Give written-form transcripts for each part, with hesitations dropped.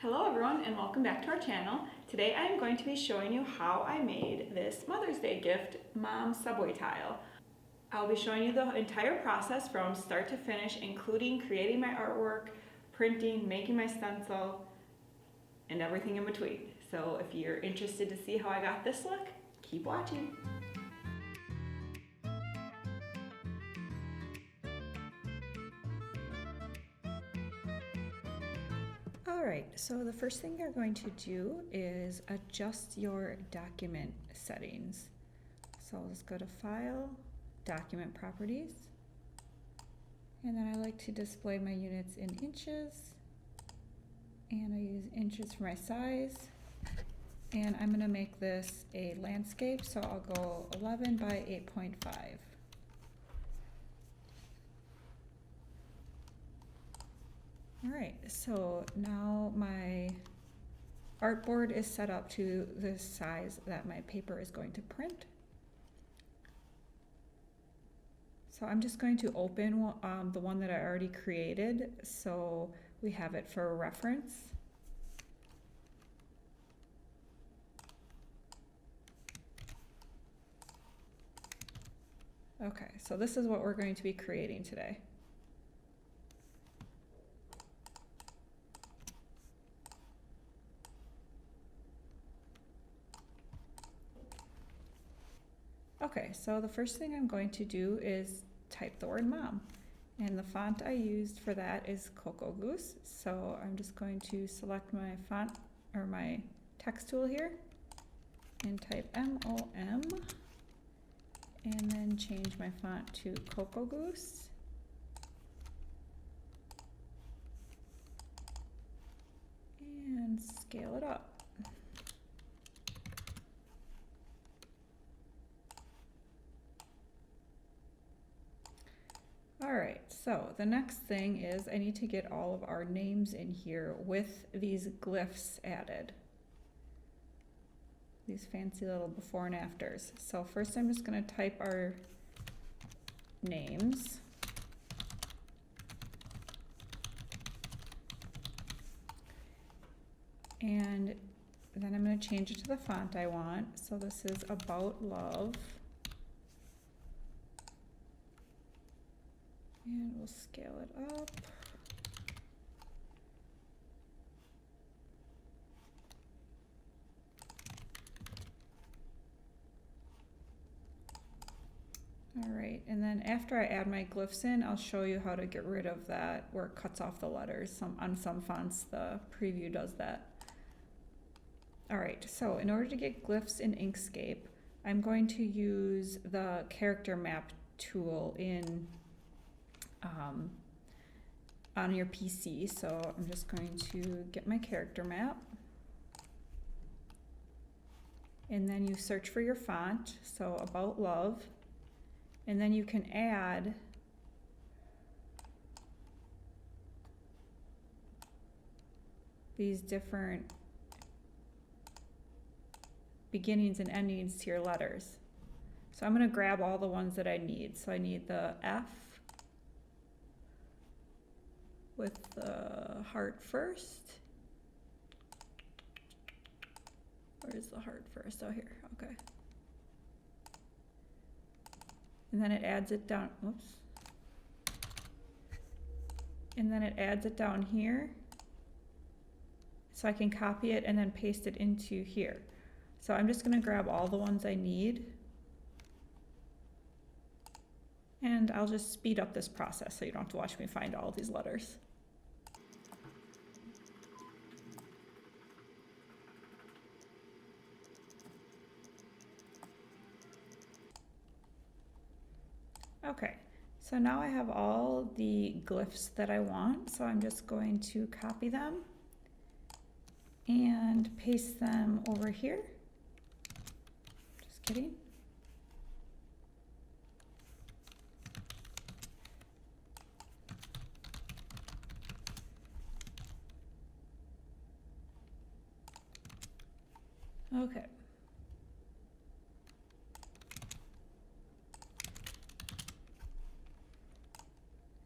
Hello everyone and welcome back to our channel. Today I am going to be showing you how I made this Mother's Day gift mom subway tile. I'll be showing you the entire process from start to finish, including creating my artwork, printing, making my stencil, and everything in between. So if you're interested to see how I got this look, keep watching. Alright, so the first thing you're going to do is adjust your document settings. So let's go to File, Document Properties, and then I like to display my units in inches, and I use inches for my size, and I'm going to make this a landscape, so I'll go 11 by 8.5. Alright, so now my artboard is set up to the size that my paper is going to print. So I'm just going to open the one that I already created so we have it for reference. Okay, so this is what we're going to be creating today. Okay, so the first thing I'm going to do is type the word mom, and the font I used for that is Cocoa Goose. So I'm just going to select my font or my text tool here and type MOM, and then change my font to Cocoa Goose. And scale it up. Alright, so the next thing is I need to get all of our names in here with these glyphs added. These fancy little before and afters. So first I'm just going to type our names. And then I'm going to change it to the font I want. So this is About Love. And we'll scale it up. All right, and then after I add my glyphs in, I'll show you how to get rid of that where it cuts off the letters. On some fonts, the preview does that. All right, so in order to get glyphs in Inkscape, I'm going to use the character map tool in on your PC. So I'm just going to get my character map, and then you search for your font, so About Love, and then you can add these different beginnings and endings to your letters. So I'm going to grab all the ones that I need. So I need the F with the heart first. Where's the heart first? Oh, here. Okay. And then it adds it down. Oops. And then it adds it down here. So I can copy it and then paste it into here. So I'm just going to grab all the ones I need. And I'll just speed up this process so you don't have to watch me find all these letters. Okay, so now I have all the glyphs that I want, so I'm just going to copy them and paste them over here. Just kidding. Okay.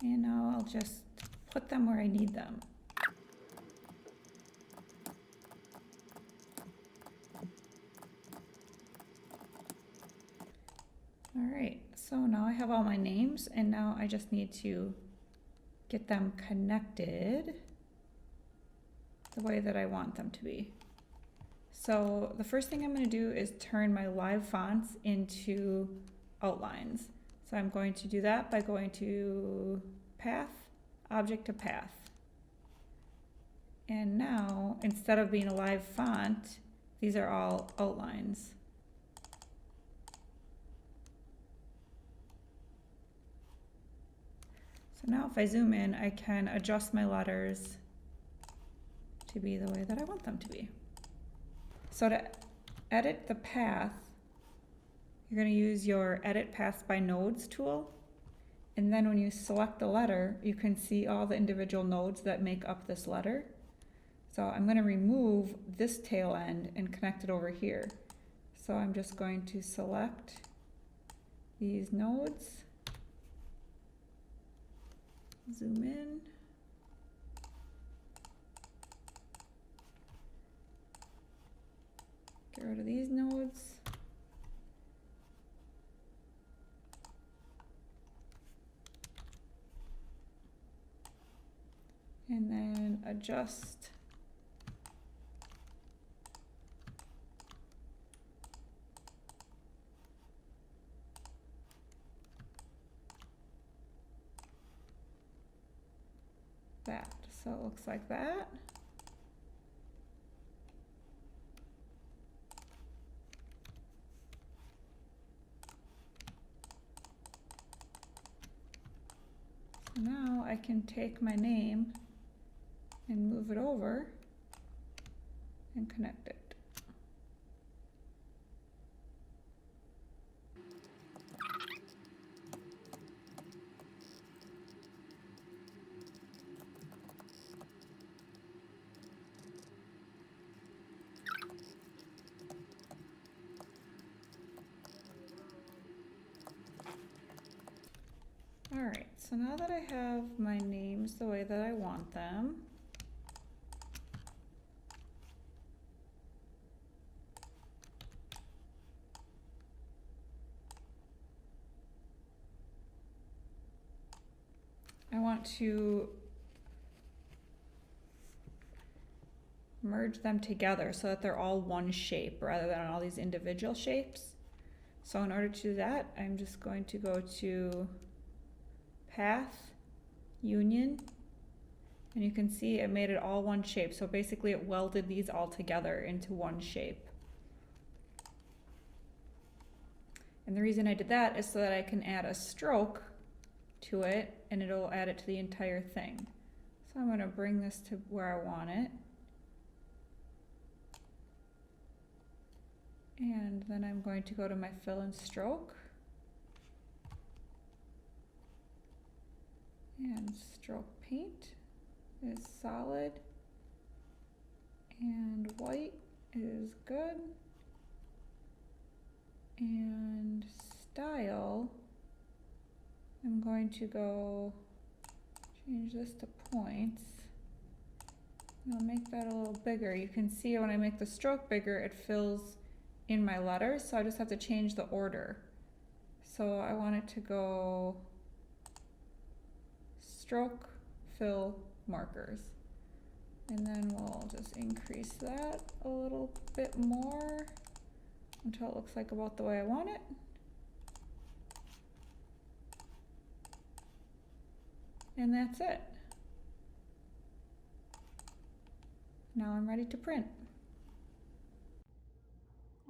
And now I'll just put them where I need them. All right, so now I have all my names, and now I just need to get them connected the way that I want them to be. So the first thing I'm going to do is turn my live fonts into outlines. So I'm going to do that by going to Path, Object to Path. And now, instead of being a live font, these are all outlines. So now if I zoom in, I can adjust my letters to be the way that I want them to be. So to edit the path, you're going to use your Edit Paths by Nodes tool. And then when you select the letter, you can see all the individual nodes that make up this letter. So I'm going to remove this tail end and connect it over here. So I'm just going to select these nodes, zoom in, get rid of these nodes, and then adjust that. So it looks like that. So now I can take my name and move it over and connect it. All right, so now that I have my names the way that I want them, I want to merge them together so that they're all one shape rather than all these individual shapes. So in order to do that, I'm just going to go to Path, Union, and you can see it made it all one shape. So basically it welded these all together into one shape. And the reason I did that is so that I can add a stroke to it and it'll add it to the entire thing. So I'm going to bring this to where I want it. And then I'm going to go to my fill and stroke. And stroke paint is solid and white is good. And style, I'm going to go change this to points. And I'll make that a little bigger. You can see when I make the stroke bigger, it fills in my letters, so I just have to change the order. So I want it to go stroke, fill, markers. And then we'll just increase that a little bit more until it looks like about the way I want it. And that's it. Now I'm ready to print.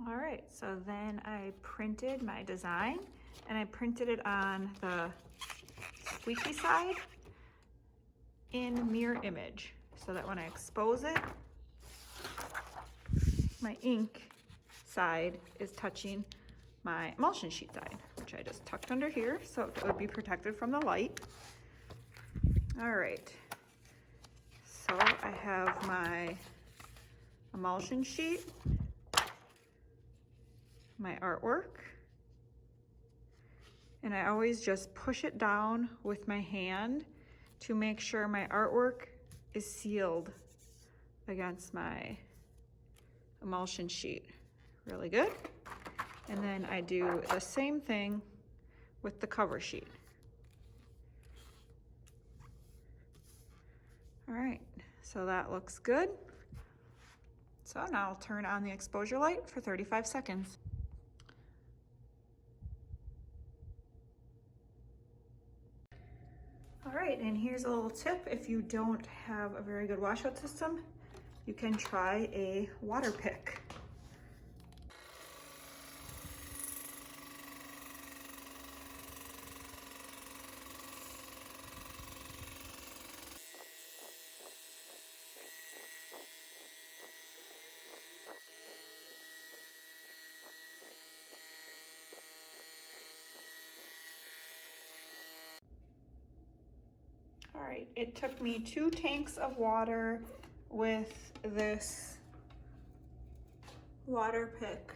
All right, so then I printed my design and I printed it on the squeaky side in mirror image so that when I expose it, my ink side is touching my emulsion sheet side, which I just tucked under here so it would be protected from the light. All right, so I have my emulsion sheet, my artwork, and I always just push it down with my hand to make sure my artwork is sealed against my emulsion sheet really good. And then I do the same thing with the cover sheet. All right, so that looks good. So now I'll turn on the exposure light for 35 seconds. All right, and here's a little tip. If you don't have a very good washout system, you can try a water pick. All right, it took me 2 tanks of water with this water pick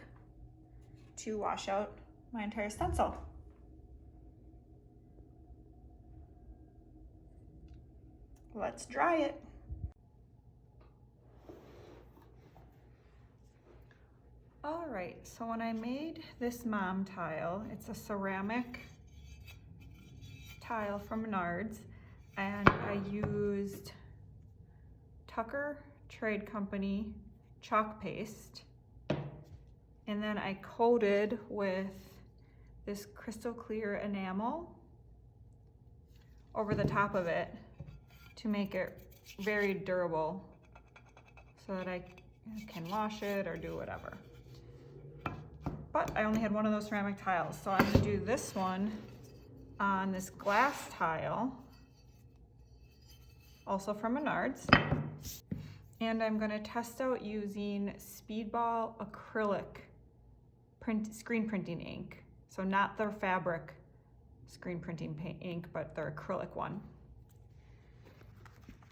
to wash out my entire stencil. Let's dry it. All right, so when I made this mom tile, it's a ceramic tile from Menards, and I used Tucker Trade Company chalk paste, and then I coated with this crystal clear enamel over the top of it to make it very durable so that I can wash it or do whatever. But I only had one of those ceramic tiles, so I'm gonna do this one on this glass tile, also from Menards. And I'm gonna test out using Speedball acrylic screen printing ink. So not their fabric screen printing ink, but their acrylic one.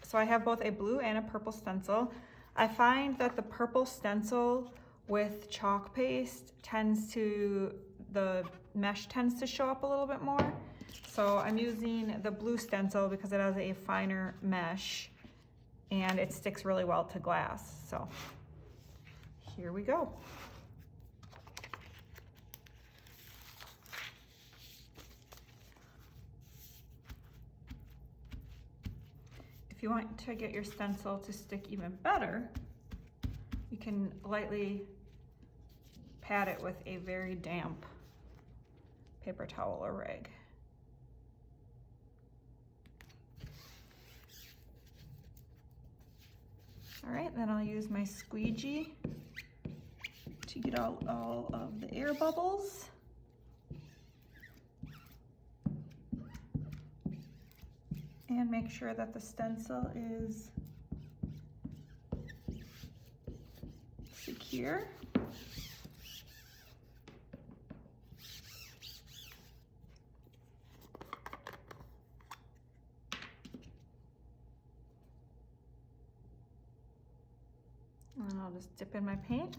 So I have both a blue and a purple stencil. I find that the purple stencil with chalk paste the mesh tends to show up a little bit more. So I'm using the blue stencil because it has a finer mesh and it sticks really well to glass. So here we go. If you want to get your stencil to stick even better, you can lightly pat it with a very damp paper towel or rag. All right, then I'll use my squeegee to get out all of the air bubbles. And make sure that the stencil is secure. And I'll just dip in my paint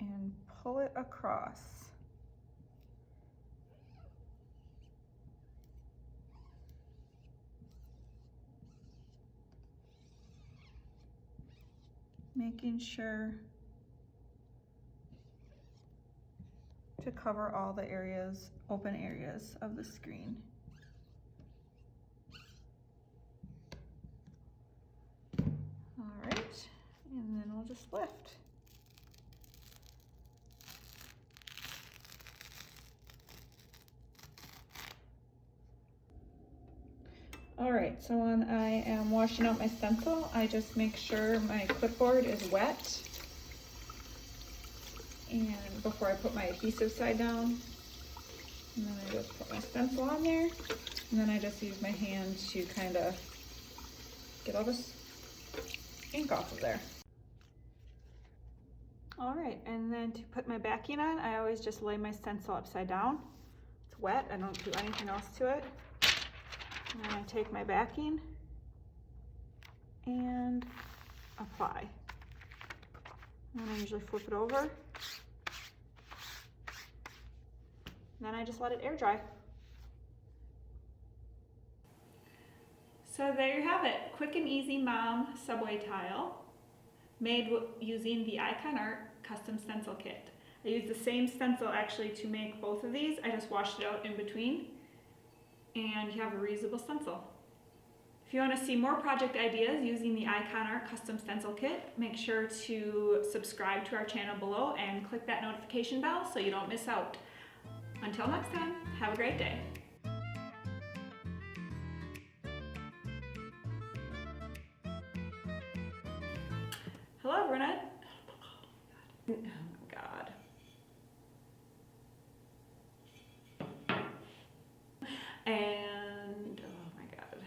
and pull it across. Making sure to cover all the areas, open areas of the screen. All right, and then we'll just lift. All right, so when I am washing out my stencil, I just make sure my clipboard is wet. And before I put my adhesive side down, and then I just put my stencil on there, and then I just use my hand to kind of get all this ink off of there. All right, and then to put my backing on, I always just lay my stencil upside down. It's wet, I don't do anything else to it. And then I take my backing and apply. And I usually flip it over. And then I just let it air dry. So there you have it, quick and easy mom subway tile made using the Ikonart Custom Stencil Kit. I used the same stencil actually to make both of these. I just washed it out in between, and you have a reusable stencil. If you want to see more project ideas using the Ikonart Custom Stencil Kit, make sure to subscribe to our channel below and click that notification bell so you don't miss out. Until next time, have a great day. Hello, Bernette. Oh my God. And oh my God.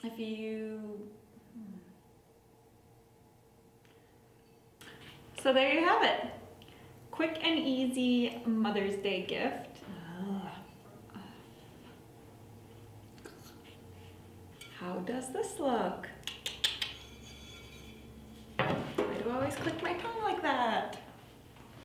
If you... So there you have it. Quick and easy Mother's Day gift. How does this look? Why do I always click my tongue like that?